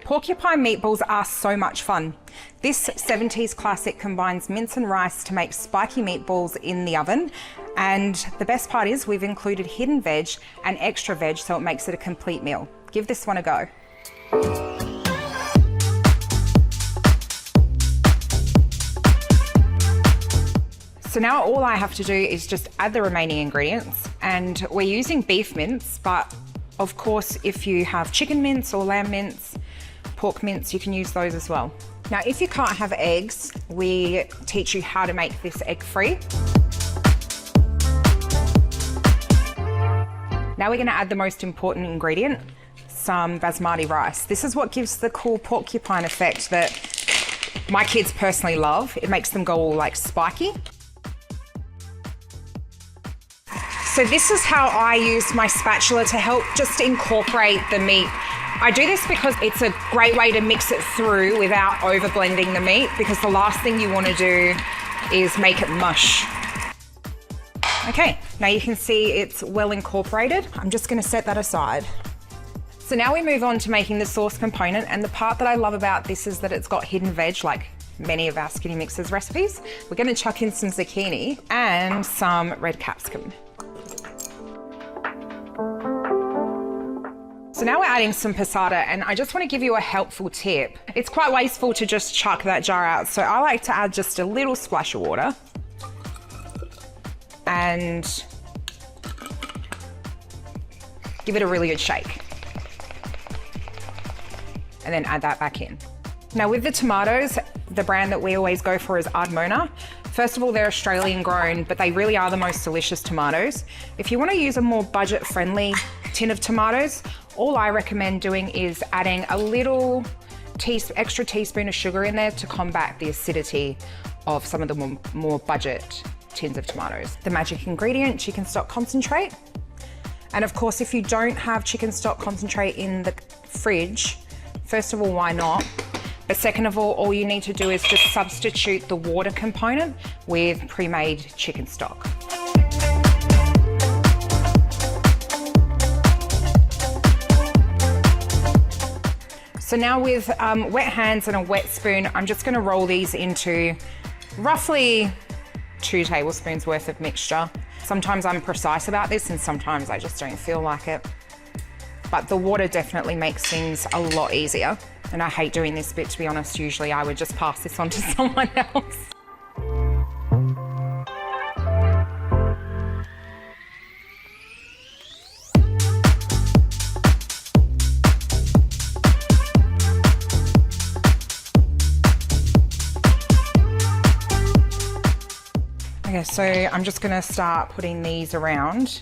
Porcupine meatballs are so much fun. This 70s classic combines mince and rice to make spiky meatballs in the oven. And the best part is we've included hidden veg and extra veg, so it makes it a complete meal. Give this one a go. So now all I have to do is just add the remaining ingredients, and we're using beef mince, but of course, if you have chicken mince or lamb mince, pork mince, you can use those as well. Now, if you can't have eggs, we teach you how to make this egg-free. Now we're gonna add the most important ingredient, some basmati rice. This is what gives the cool porcupine effect that my kids personally love. It makes them go all like spiky. So this is how I use my spatula to help just incorporate the meat. I do this because it's a great way to mix it through without over blending the meat, because the last thing you want to do is make it mush. Okay, now you can see it's well incorporated. I'm just going to set that aside. So now we move on to making the sauce component, and the part that I love about this is that it's got hidden veg like many of our Skinnymixers recipes. We're going to chuck in some zucchini and some red capsicum. So now we're adding some passata, and I just want to give you a helpful tip. It's quite wasteful to just chuck that jar out, so I like to add just a little splash of water and give it a really good shake. And then add that back in. Now with the tomatoes, the brand that we always go for is Ardmona. First of all, they're Australian grown, but they really are the most delicious tomatoes. If you want to use a more budget-friendly tin of tomatoes, all I recommend doing is adding a little extra teaspoon of sugar in there to combat the acidity of some of the more budget tins of tomatoes. The magic ingredient, chicken stock concentrate. And of course, if you don't have chicken stock concentrate in the fridge, first of all, why not? But second of all you need to do is just substitute the water component with pre-made chicken stock. So now with wet hands and a wet spoon, I'm just gonna roll these into roughly 2 tablespoons worth of mixture. Sometimes I'm precise about this and sometimes I just don't feel like it. But the water definitely makes things a lot easier. And I hate doing this bit, to be honest. Usually I would just pass this on to someone else. Okay, so I'm just gonna start putting these around.